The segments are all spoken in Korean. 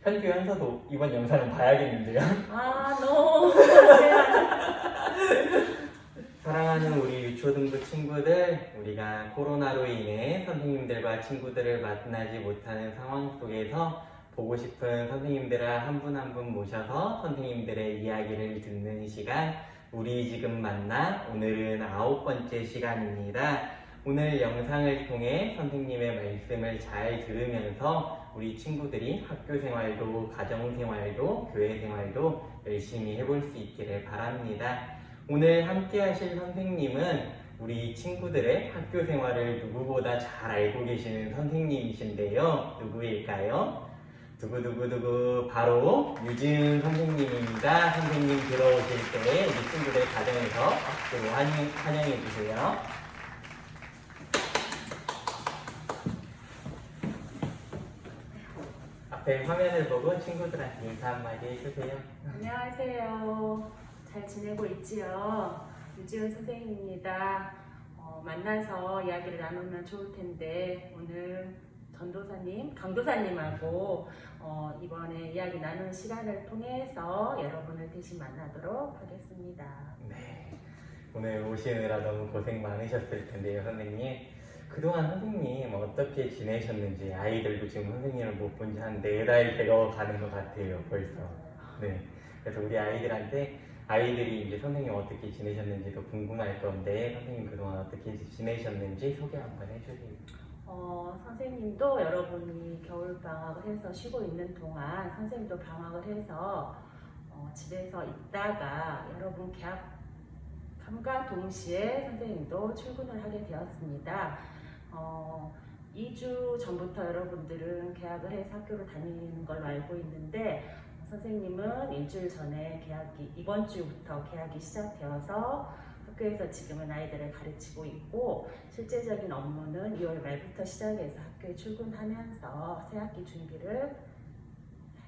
편집하면서도 이번 영상은 봐야겠는데요. 아, 너무 사랑하는 우리 유초등부 친구들, 우리가 코로나로 인해 선생님들과 친구들을 만나지 못하는 상황 속에서 보고 싶은 선생님들을 한 분 한 분 모셔서 선생님들의 이야기를 듣는 시간, 우리 지금 만나. 오늘은 9번째 시간입니다. 오늘 영상을 통해 선생님의 말씀을 잘 들으면서 우리 친구들이 학교 생활도, 가정 생활도, 교회 생활도 열심히 해볼 수 있기를 바랍니다. 오늘 함께 하실 선생님은 우리 친구들의 학교 생활을 누구보다 잘 알고 계시는 선생님이신데요. 누구일까요? 두구두구두구, 바로 유지은 선생님입니다. 선생님 들어오실 때 우리 친구들 가정에서 박수로 환영해 주세요. 앞에 화면을 보고 친구들한테 인사 한마디 해주세요. 안녕하세요. 잘 지내고 있지요? 유지은 선생님입니다. 만나서 이야기를 나누면 좋을 텐데 오늘 전도사님, 강도사님하고 이번에 이야기 나누는 시간을 통해서 여러분을 대신 만나도록 하겠습니다. 네, 오늘 오시느라 너무 고생 많으셨을 텐데요, 선생님. 그동안 선생님 어떻게 지내셨는지, 아이들도 지금 선생님을 못 본 지 한 4달 되어 가는 것 같아요, 벌써. 네, 그래서 우리 아이들이 이제 선생님 어떻게 지내셨는지도 궁금할 건데, 선생님 그동안 어떻게 지내셨는지 소개 한번 해주세요. 선생님도 여러분이 겨울방학을 해서 쉬고 있는 동안 선생님도 방학을 해서 집에서 있다가 여러분 개학함과 동시에 선생님도 출근을 하게 되었습니다. 2주 전부터 여러분들은 개학을 해서 학교를 다니는 걸로 알고 있는데 선생님은 일주일 전에 이번 주부터 개학이 시작되어서 학교에서 지금은 아이들을 가르치고 있고 실제적인 업무는 2월 말부터 시작해서 학교에 출근하면서 새학기 준비를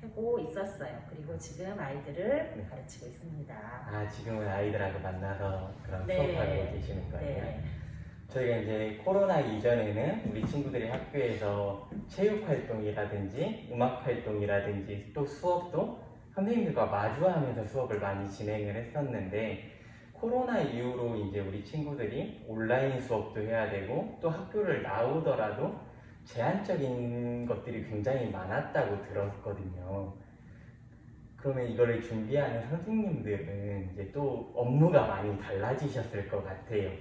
하고 있었어요. 그리고 지금 아이들을 가르치고 있습니다. 아, 지금은 아이들하고 만나서 그런 네. 수업하고 계시는 거예요? 네. 저희가 이제 코로나 이전에는 우리 친구들이 학교에서 체육활동이라든지 음악활동이라든지 또 수업도 선생님들과 마주하면서 수업을 많이 진행을 했었는데, 코로나 이후로 이제 우리 친구들이 온라인 수업도 해야 되고 또 학교를 나오더라도 제한적인 것들이 굉장히 많았다고 들었거든요. 그러면 이거를 준비하는 선생님들은 이제 또 업무가 많이 달라지셨을 것 같아요.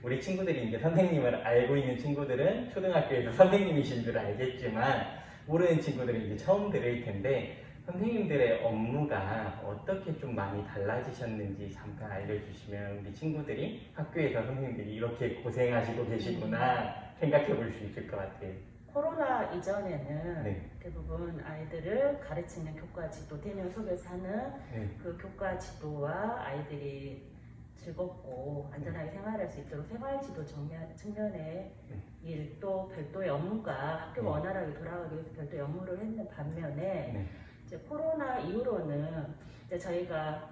우리 친구들이 이제 선생님을 알고 있는 친구들은 초등학교에서 선생님이신 줄 알겠지만, 모르는 친구들은 이제 처음 들을 텐데 선생님들의 업무가 어떻게 좀 많이 달라지셨는지 잠깐 알려주시면 우리 친구들이 학교에서 선생님들이 이렇게 고생하시고 계시구나 생각해 볼 수 있을 것 같아요. 코로나 이전에는 네. 대부분 아이들을 가르치는 교과지도, 대면 수업에서 하는 네. 그 교과지도와 아이들이 즐겁고 안전하게 생활할 수 있도록 생활지도 측면의 일도 별도의 업무가 학교가 원활하게 돌아가기 위해서 별도의 업무를 했는 반면에 이제 코로나 이후로는 이제 저희가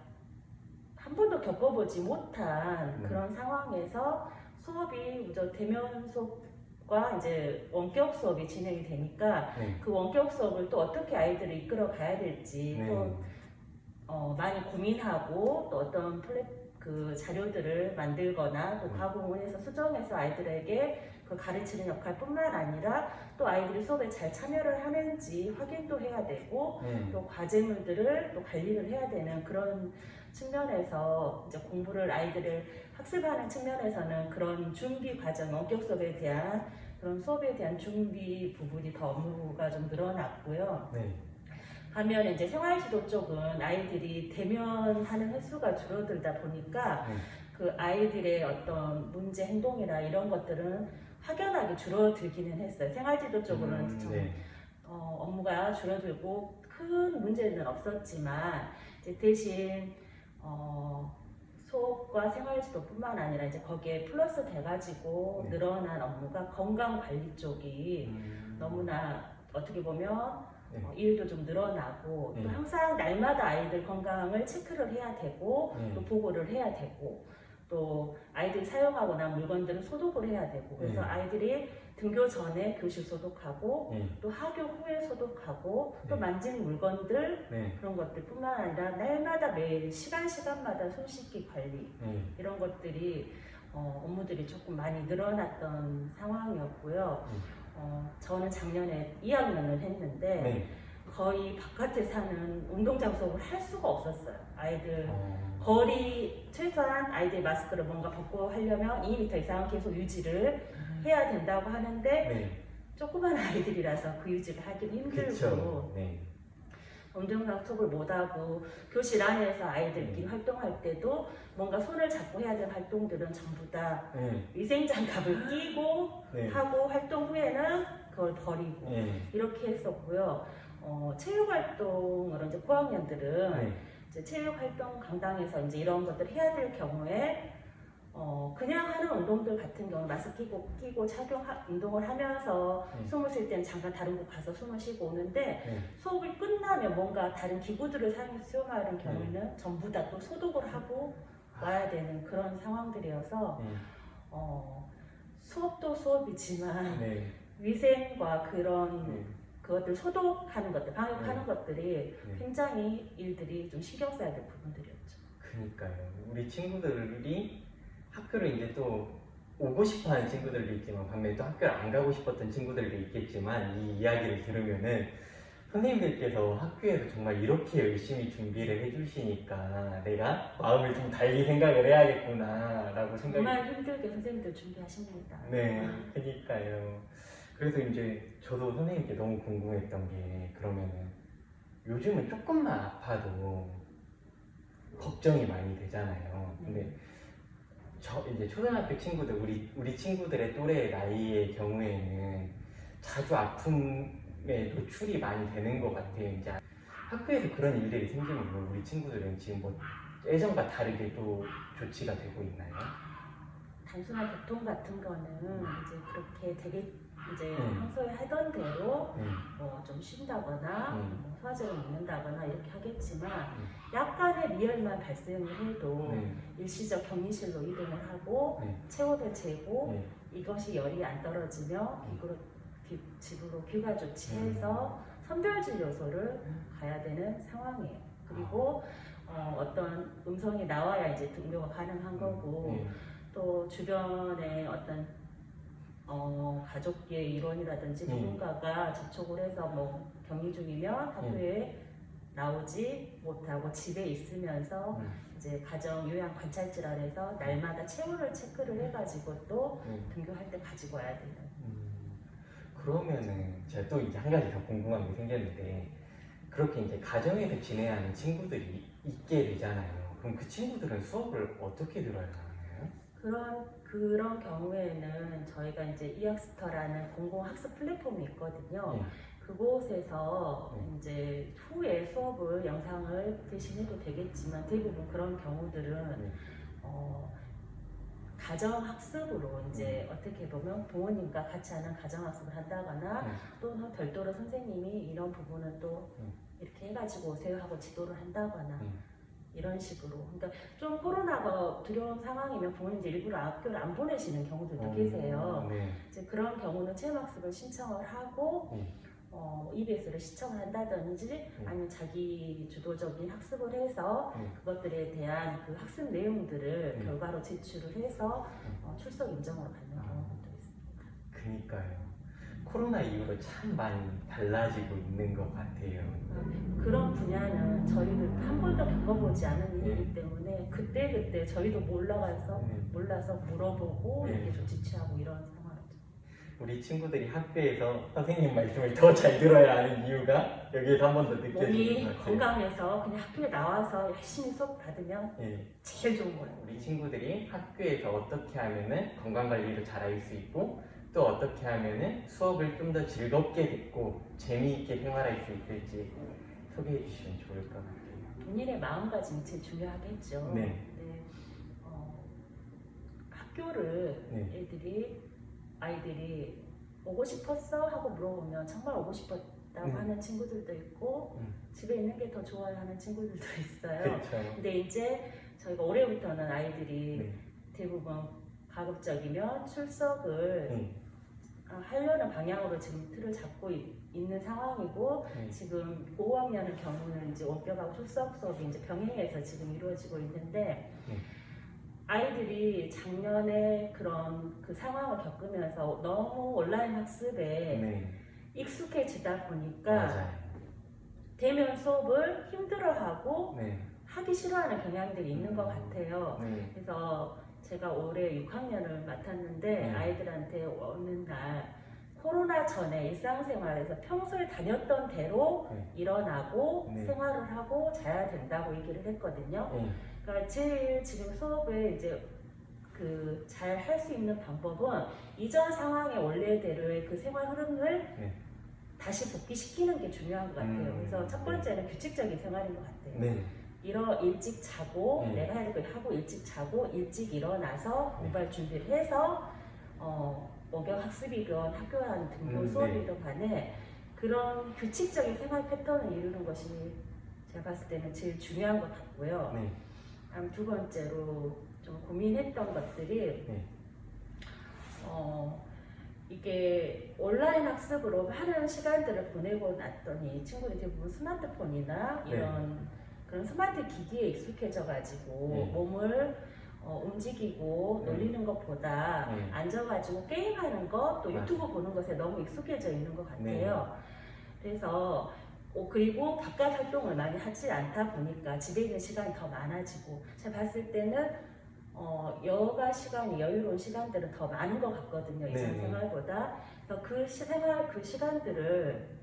한 번도 겪어보지 못한 그런 상황에서 수업이 우선 대면 수업과 이제 원격 수업이 진행이 되니까 그 원격 수업을 또 어떻게 아이들을 이끌어 가야 될지 또 많이 고민하고 또 어떤 그 자료들을 만들거나 또 가공을 해서 수정해서 아이들에게 그 가르치는 역할뿐만 아니라 또 아이들이 수업에 잘 참여를 하는지 확인도 해야 되고 또 과제물들을 또 관리를 해야 되는 그런 측면에서 이제 아이들을 학습하는 측면에서는 그런 준비 과정, 원격 수업에 대한 그런 수업에 대한 준비 부분이 더 업무가 좀 늘어났고요. 반면 이제 생활지도 쪽은 아이들이 대면하는 횟수가 줄어들다 보니까 그 아이들의 어떤 문제 행동이나 이런 것들은 확연하게 줄어들기는 했어요. 생활지도 쪽으로는 좀 업무가 줄어들고 큰 문제는 없었지만 이제 대신 수업과 생활지도뿐만 아니라 이제 거기에 플러스 돼가지고 늘어난 업무가 건강관리 쪽이 너무나 어떻게 보면 일도 좀 늘어나고 또 항상 날마다 아이들 건강을 체크를 해야 되고 또 보고를 해야 되고 또 아이들이 사용하고 난 물건들은 소독을 해야 되고 그래서 아이들이 등교 전에 교실 소독하고 네. 또 하교 후에 소독하고 또 네. 만진 물건들 네. 그런 것들뿐만 아니라 날마다 매일 시간마다 손 씻기 관리 네. 이런 것들이 업무들이 조금 많이 늘어났던 상황이었고요. 저는 작년에 2학년을 했는데 네. 거의 바깥에 사는 운동장 수업을 할 수가 없었어요. 아이들 어. 거리 최소한 아이들 마스크를 뭔가 벗고 하려면 2m 이상은 계속 유지를 해야 된다고 하는데 네. 조그만 아이들이라서 그 유지를 하기도 힘들고 그쵸. 네. 운동장 수업을 못하고 교실 안에서 아이들끼리 활동할 때도 뭔가 손을 잡고 해야 될 활동들은 전부 다 네. 위생장갑을 끼고 네. 하고 활동 후에는 그걸 버리고 네. 이렇게 했었고요. 체육활동을 이제 고학년들은 네. 이제 체육활동 강당에서 이제 이런 것들을 해야 될 경우에 그냥 하는 운동들 같은 경우 마스크 끼고 운동을 하면서 네. 숨을 쉴 때는 잠깐 다른 곳 가서 숨을 쉬고 오는데 네. 수업이 끝나면 뭔가 다른 기구들을 사용해서 수영하는 경우에는 전부 다 또 소독을 하고 와야 되는 그런 상황들이어서 네. 수업도 수업이지만 네. 위생과 그런 네. 그것들 소독하는 것들, 방역하는 네. 것들이 네. 굉장히 일들이 좀 신경 써야 될 부분들이었죠. 그니까요. 우리 친구들이 학교를 이제 또 오고 싶어 하는 친구들도 있지만 반면에 또 학교를 안 가고 싶었던 친구들도 있겠지만 이 이야기를 들으면은 선생님들께서 학교에서 정말 이렇게 열심히 준비를 해주시니까 내가 마음을 좀 달리 생각을 해야겠구나 라고 생각이 정말 힘들게 선생님들 준비하십니다. 네, 그니까요. 그래서 이제 저도 선생님께 너무 궁금했던 게 그러면은 요즘은 조금만 아파도 걱정이 많이 되잖아요. 근데 저 이제 초등학교 친구들 우리 친구들의 또래 나이의 경우에는 자주 아픔에 노출이 많이 되는 것 같아요. 이제 학교에서 그런 일들이 생기면 뭐 우리 친구들은 지금 뭐 예전과 다르게 또 조치가 되고 있나요? 단순한 보통 같은 거는 이제 그렇게 되게 이제 네. 평소에 하던 대로 네. 좀 쉰다거나 네. 소화제를 먹는다거나 이렇게 하겠지만 약간의 미열만 발생을 해도 네. 일시적 격리실로 이동을 하고 네. 체온을 재고 네. 이것이 열이 안 떨어지면 집으로 귀가 조치해서 선별진료소를 가야 되는 상황이에요. 그리고 어떤 음성이 나와야 이제 등교가 가능한 거고 네. 또 주변에 어떤 가족의 일원이라든지 네. 누군가가 접촉을 해서 뭐 격리 중이면 학교에 나오지 못하고 집에 있으면서 이제 가정 요양 관찰 질환에서 날마다 체온을 체크를 해가지고 또 등교할 때 가지고 와야 돼요. 그러면은 제가 또 이제 한 가지 더 궁금한 게 생겼는데 그렇게 이제 가정에서 지내는 친구들이 있게 되잖아요. 그럼 그 친구들은 수업을 어떻게 들어야 하나요? 그런 경우에는 저희가 이제 이학스터라는 공공학습 플랫폼이 있거든요. 네. 그곳에서 이제 후에 수업을 영상을 대신해도 되겠지만 대부분 그런 경우들은 가정학습으로 이제 어떻게 보면 부모님과 같이 하는 가정학습을 한다거나 또는 별도로 선생님이 이런 부분은 또 이렇게 해가지고 오세요 하고 지도를 한다거나 이런 식으로. 그러니까 좀 코로나가 두려운 상황이면 부모님들 일부러 학교를 안 보내시는 경우들도 계세요. 네. 이제 그런 경우는 체험학습을 신청을 하고 EBS를 시청을 한다든지 아니면 자기 주도적인 학습을 해서 그것들에 대한 그 학습 내용들을 결과로 제출을 해서 출석 인정으로 받는 경우도 있습니다. 그니까요. 코로나 이후로 참 많이 달라지고 있는 것 같아요. 그런 분야는 저희도 한 번도 겪어보지 않은 일이기 때문에 그때 저희도 몰라서 물어보고 이렇게 조치 취하고 이런 상황이죠. 우리 친구들이 학교에서 선생님 말씀을 더 잘 들어야 하는 이유가 여기에서 한 번 더 느껴지는 것 몸이 같아요. 건강해서 그냥 학교에 나와서 열심히 수업 받으면 제일 좋은 거예요. 우리 친구들이 학교에서 어떻게 하면은 건강관리도 잘할 수 있고 또 어떻게 하면은 수업을 좀 더 즐겁게 듣고 재미있게 생활할 수 있을지 소개해 주시면 좋을 것 같아요. 본인의 마음가짐이 제일 중요하겠죠. 네. 학교를 아이들이 오고 싶었어? 하고 물어보면 정말 오고 싶었다고 하는 친구들도 있고 집에 있는 게 더 좋아요 하는 친구들도 있어요. 그렇죠. 근데 이제 저희가 올해부터는 아이들이 대부분 가급적이면 출석을 하려는 방향으로 지금 틀을 잡고 있는 상황이고 네. 지금 5학년의 경우는 이제 원격하고 출석 수업이 이제 병행해서 지금 이루어지고 있는데 네. 아이들이 작년에 그런 그 상황을 겪으면서 너무 온라인 학습에 네. 익숙해지다 보니까 맞아요. 대면 수업을 힘들어하고 네. 하기 싫어하는 경향들이 있는 것 같아요. 네. 그래서 제가 올해 6학년을 맡았는데 네. 아이들한테 어느 날 코로나 전에 일상생활에서 평소에 다녔던 대로 네. 일어나고 네. 생활을 하고 자야 된다고 얘기를 했거든요. 네. 그러니까 제일 지금 수업에 이제 그 잘 할 수 있는 방법은 이전 상황의 원래대로의 그 생활 흐름을 네. 다시 복귀시키는 게 중요한 것 같아요. 그래서 첫 번째는 규칙적인 생활인 것 같아요. 네. 일찍 자고 네. 내가 할 걸 하고 일찍 자고 일찍 일어나서 네. 공부할 준비를 해서 원격 학습이든 학교 안 등본 네. 수업이든 간에 그런 규칙적인 생활 패턴을 이루는 것이 제가 봤을 때는 제일 중요한 것 같고요. 네. 다음 두 번째로 좀 고민했던 것들이 네. 이게 온라인 학습으로 하는 시간들을 보내고 났더니 친구들이 대부분 스마트폰이나 이런 그런 스마트 기기에 익숙해져 가지고 네. 몸을 움직이고 네. 놀리는 것보다 네. 앉아가지고 게임하는 것, 또 맞아요. 유튜브 보는 것에 너무 익숙해져 있는 것 같아요. 그래서 그리고 바깥 활동을 많이 하지 않다 보니까 집에 있는 시간이 더 많아지고 제가 봤을 때는 여가 시간이 여유로운 시간들은 더 많은 것 같거든요. 이전 네. 생활보다. 그래서 그 시간들을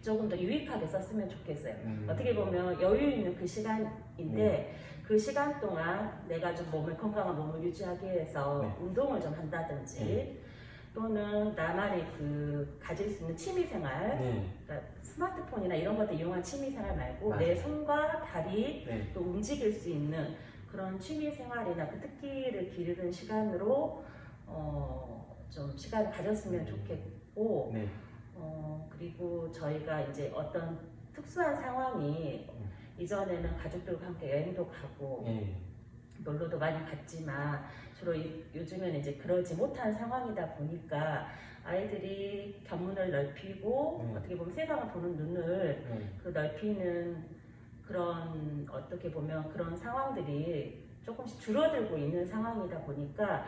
조금 더 유익하게 썼으면 좋겠어요. 어떻게 보면 여유 있는 그 시간인데 그 시간 동안 내가 좀 건강한 몸을 유지하기 위해서 네. 운동을 좀 한다든지 또는 나만의 가질 수 있는 취미생활, 네. 그러니까 스마트폰이나 이런 것들 이용한 취미생활 말고 맞아요. 내 손과 다리 네. 또 움직일 수 있는 그런 취미생활이나 그 특기를 기르는 시간으로 좀 시간을 가졌으면 좋겠고 네. 그리고 저희가 이제 어떤 특수한 상황이 이전에는 가족들과 함께 여행도 가고 네. 놀러도 많이 갔지만 주로 요즘에는 이제 그러지 못한 상황이다 보니까 아이들이 견문을 넓히고 어떻게 보면 세상을 보는 눈을 넓히는 그런 어떻게 보면 그런 상황들이 조금씩 줄어들고 있는 상황이다 보니까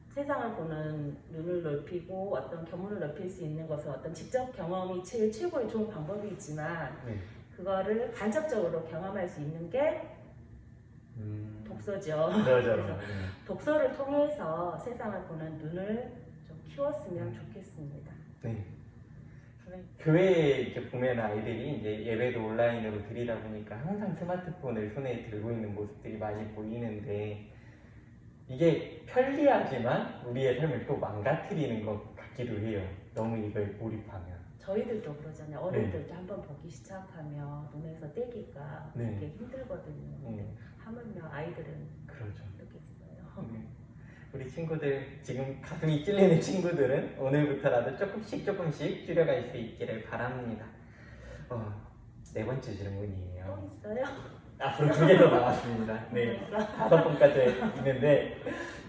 세상을 보는 눈을 넓히고 어떤 견문을 넓힐 수 있는 것은 어떤 직접 경험이 제일 최고의 좋은 방법이지만 그거를 간접적으로 경험할 수 있는 게 독서죠. 그래서 독서를 통해서 세상을 보는 눈을 좀 키웠으면 좋겠습니다. 네. 교회에 이렇게 보면 아이들이 이제 예배도 온라인으로 드리다 보니까 항상 스마트폰을 손에 들고 있는 모습들이 많이 보이는데 이게 편리하지만 우리의 삶을 또 망가뜨리는 것 같기도 해요. 너무 이걸 몰입하면. 저희들도 그러잖아요. 어른들도 한번 보기 시작하면 눈에서 떼기가 되게 힘들거든요. 근데 하물며 아이들은 그러죠. 그렇겠어요. 우리 친구들 지금 가슴이 찔리는 친구들은 오늘부터라도 조금씩 줄여갈 수 있기를 바랍니다. 네 번째 질문이에요. 또 있어요? 앞으로 2개 더 나왔습니다. 네, 5번까지 있는데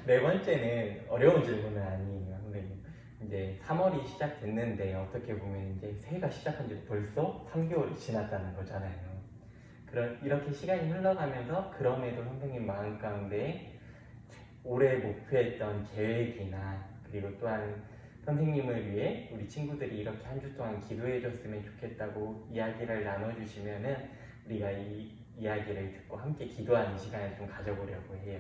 네 번째는 어려운 질문은 아니에요, 선생님. 이제 3월이 시작됐는데 어떻게 보면 이제 새해가 시작한 지 벌써 3개월이 지났다는 거잖아요. 이렇게 시간이 흘러가면서 그럼에도 선생님 마음 가운데 올해 목표했던 계획이나 그리고 또한 선생님을 위해 우리 친구들이 이렇게 한 주 동안 기도해 줬으면 좋겠다고 이야기를 나눠주시면은 우리가 이 이야기를 듣고 함께 기도하는 시간을 좀 가져보려고 해요.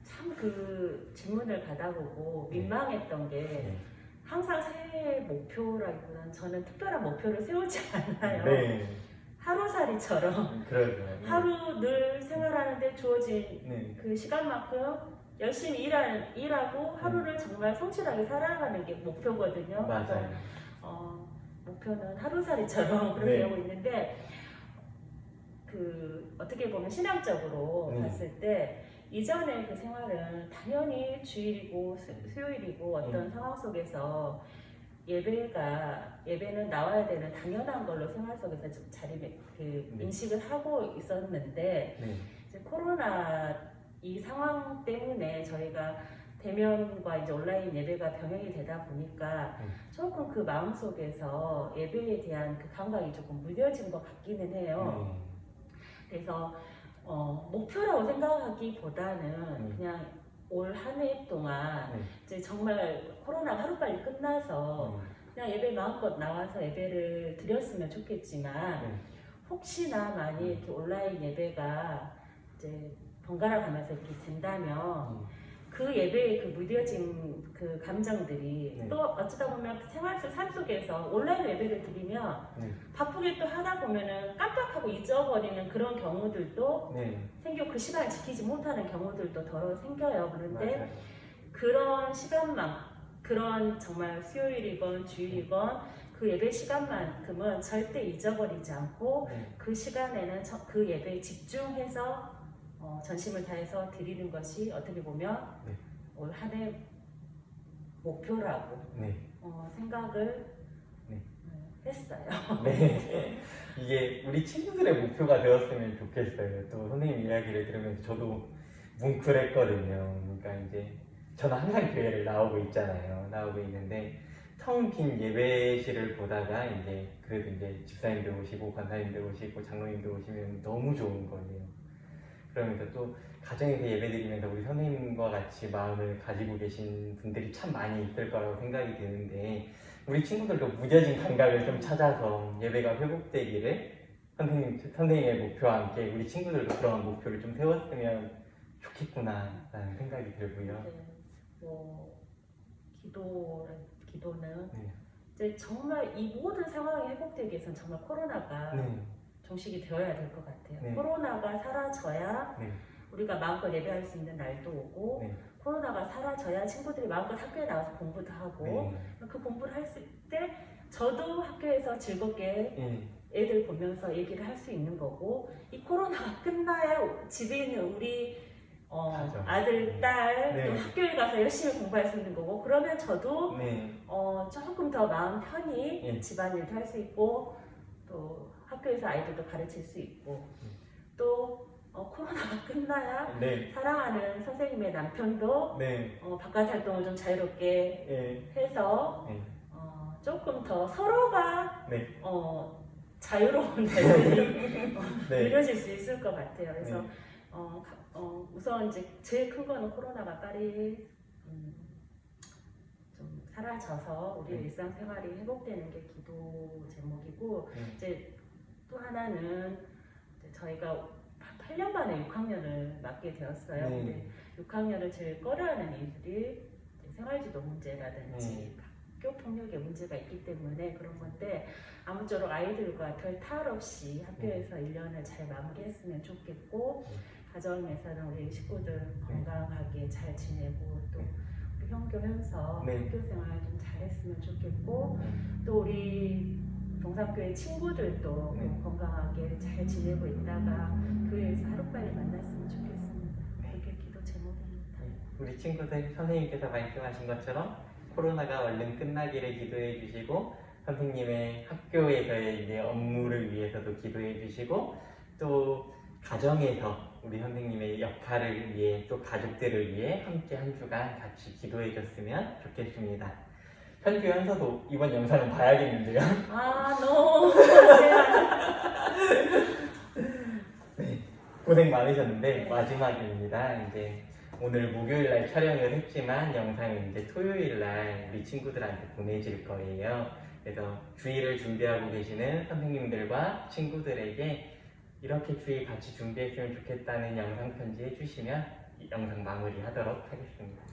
참 그 질문을 받아보고 민망했던 게 항상 새해 목표라기보다는 저는 특별한 목표를 세우지 않아요. 네. 하루살이처럼 그러죠. 하루 늘 생활하는데 주어진 그 시간만큼 열심히 일하고 하루를 정말 성실하게 살아가는 게 목표거든요. 맞아요. 그래서 목표는 하루살이처럼 그렇게 하고 있는데 어떻게 보면 신앙적으로 봤을 때 이전의 그 생활은 당연히 주일이고 수요일이고 어떤 상황 속에서 예배는 나와야 되는 당연한 걸로 생활 속에서 좀 인식을 하고 있었는데 이제 코로나 이 상황 때문에 저희가 대면과 이제 온라인 예배가 병행이 되다 보니까 조금 그 마음속에서 예배에 대한 그 감각이 조금 무뎌진 것 같기는 해요. 그래서 목표라고 생각하기보다는 그냥 올 한 해 동안 이제 정말 코로나가 하루빨리 끝나서 그냥 예배 마음껏 나와서 예배를 드렸으면 좋겠지만 혹시나 많이 이렇게 온라인 예배가 이제 번갈아 가면서 이렇게 된다면 그 예배의 그 무뎌진 그 감정들이 또 어쩌다 보면 생활 속 삶 속에서 온라인 예배를 드리면 바쁘게 또 하다 보면은 깜빡하고 잊어버리는 그런 경우들도 생겨 그 시간을 지키지 못하는 경우들도 더 생겨요. 그런데 맞아요. 그런 시간만 그런 정말 수요일이건 주일이건 그 예배 시간만큼은 절대 잊어버리지 않고 그 시간에는 그 예배에 집중해서 전심을 다해서 드리는 것이 어떻게 보면 올 한 해 목표라고 생각을 했어요. 네. 이게 우리 친구들의 목표가 되었으면 좋겠어요. 또 선생님 이야기를 들으면서 저도 뭉클했거든요. 그러니까 이제 저는 항상 교회를 나오고 있잖아요. 나오고 있는데 텅 빈 예배실을 보다가 이제 그래도 이제 집사님들 오시고 권사님들 오시고 장로님들 오시면 너무 좋은 거예요. 그러면서 또 가정에서 예배드리면서 우리 선생님과 같이 마음을 가지고 계신 분들이 참 많이 있을 거라고 생각이 드는데 우리 친구들도 무뎌진 감각을 좀 찾아서 예배가 회복되기를 선생님의 목표와 함께 우리 친구들도 그런 목표를 좀 세웠으면 좋겠구나라는 생각이 들고요. 뭐 기도는 이제 정말 이 모든 상황이 회복되기 위해서는 정말 코로나가 종식이 되어야 될 것 같아요. 코로나가 사라져야 우리가 마음껏 예배할 수 있는 날도 오고 코로나가 사라져야 친구들이 마음껏 학교에 나와서 공부도 하고 그 공부를 했을 때 저도 학교에서 즐겁게 애들 보면서 얘기를 할 수 있는 거고 이 코로나가 끝나야 집에 있는 우리 아들, 딸, 또 학교에 가서 열심히 공부할 수 있는 거고 그러면 저도 조금 더 마음 편히 집안일도 할 수 있고 또 학교에서 아이들도 가르칠 수 있고 또 코로나가 끝나야 사랑하는 선생님의 남편도 바깥 활동을 좀 자유롭게 해서 조금 더 서로가 자유로운 날들이 이루어질 수 있을 것 같아요. 그래서 우선 이제 제일 큰 거는 코로나가 빨리 좀 사라져서 우리 일상생활이 회복되는 게 기도 제목이고 이제 또 하나는 이제 저희가 8년 만에 6학년을 맡게 되었어요. 근데 6학년을 제일 꺼려하는 이유들이 생활지도 문제라든지 학교 폭력의 문제가 있기 때문에 그런 건데 아무쪼록 아이들과 별 탈 없이 학교에서 1년을 잘 마무리했으면 좋겠고 가정에서는 우리 식구들 건강하게 잘 지내고 또 우리 형교현서 학교 생활 좀 잘했으면 좋겠고 또 우리 동산교회 친구들도 건강하게 잘 지내고 있다가 교회에서 하루빨리 만났으면 좋겠습니다. 그게 기도 제목입니다. 우리 친구들 선생님께서 말씀하신 것처럼 코로나가 얼른 끝나기를 기도해 주시고 선생님의 학교에서의 이제 업무를 위해서도 기도해 주시고 또 가정에서 우리 선생님의 역할을 위해 또 가족들을 위해 함께 한 주간 같이 기도해 줬으면 좋겠습니다. 현규 현서도 이번 영상은 봐야겠는데요. 너무 고생 많으셨는데 마지막입니다. 이제 오늘 목요일 날 촬영을 했지만 영상은 이제 토요일 날 우리 친구들한테 보내질 거예요. 그래서 주일을 준비하고 계시는 선생님들과 친구들에게 이렇게 주일 같이 준비했으면 좋겠다는 영상 편지 해주시면 이 영상 마무리하도록 하겠습니다.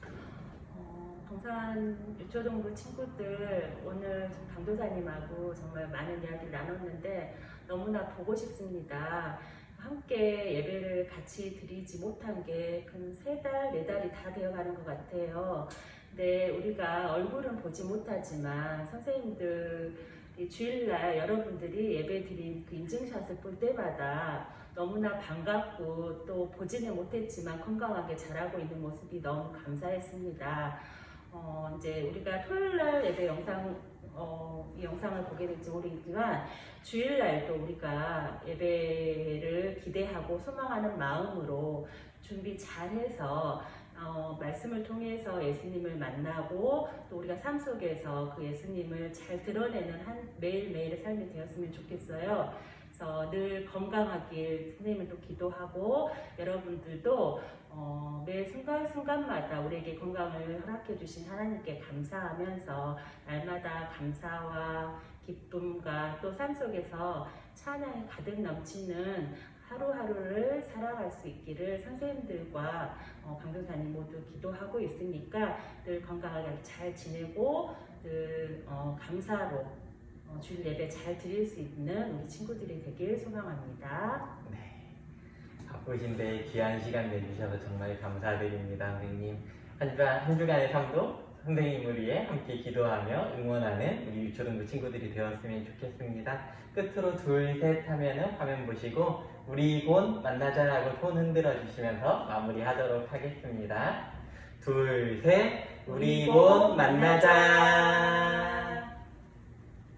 동산 유초동부 친구들 오늘 강도사님하고 정말 많은 이야기를 나눴는데 너무나 보고 싶습니다. 함께 예배를 같이 드리지 못한 게 근 3달, 4달이 다 되어가는 것 같아요. 근데 우리가 얼굴은 보지 못하지만 선생님들이 주일날 여러분들이 예배 드린 그 인증샷을 볼 때마다 너무나 반갑고 또 보지는 못했지만 건강하게 자라고 있는 모습이 너무 감사했습니다. 이제 우리가 토요일날 예배 이 영상을 보게 될지 모르겠지만 주일날도 우리가 예배를 기대하고 소망하는 마음으로 준비 잘해서 말씀을 통해서 예수님을 만나고 또 우리가 삶 속에서 그 예수님을 잘 드러내는 매일매일의 삶이 되었으면 좋겠어요. 그래서 늘 건강하길 선생님을 또 기도하고 여러분들도 매 순간순간마다 우리에게 건강을 허락해 주신 하나님께 감사하면서 날마다 감사와 기쁨과 또 삶 속에서 찬양이 가득 넘치는 하루하루를 살아갈 수 있기를 선생님들과 강도사님 모두 기도하고 있으니까 늘 건강하게 잘 지내고 늘 감사로 주일 예배 잘 드릴 수 있는 우리 친구들이 되길 소망합니다. 네. 바쁘신데 귀한 시간 내주셔서 정말 감사드립니다, 선생님. 한 주간의 삶도 선생님을 위해 함께 기도하며 응원하는 우리 유초등부 친구들이 되었으면 좋겠습니다. 끝으로 둘, 셋 하면은 화면 보시고 우리 곧 만나자라고 손 흔들어 주시면서 마무리하도록 하겠습니다. 둘, 셋, 우리 곧 만나자.